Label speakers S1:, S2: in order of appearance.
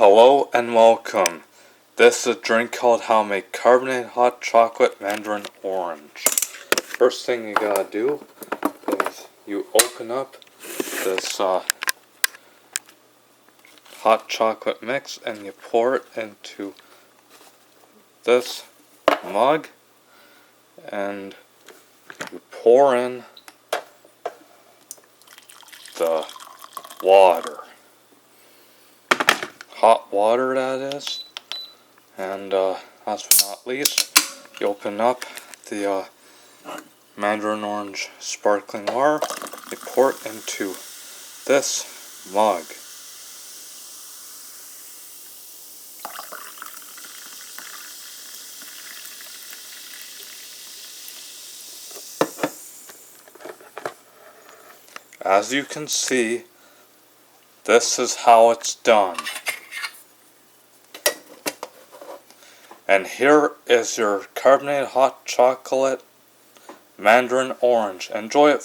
S1: Hello and welcome. This is a drink called How to Make Carbonated Hot Chocolate Mandarin Orange. First thing you gotta do is you open up this hot chocolate mix and you pour it into this mug and you pour in the water. Hot water, that is. And last but not least, you open up the Mandarin Orange sparkling water. You pour it into this mug. As you can see, this is how it's done. And here is your carbonated hot chocolate Mandarin Orange. Enjoy it.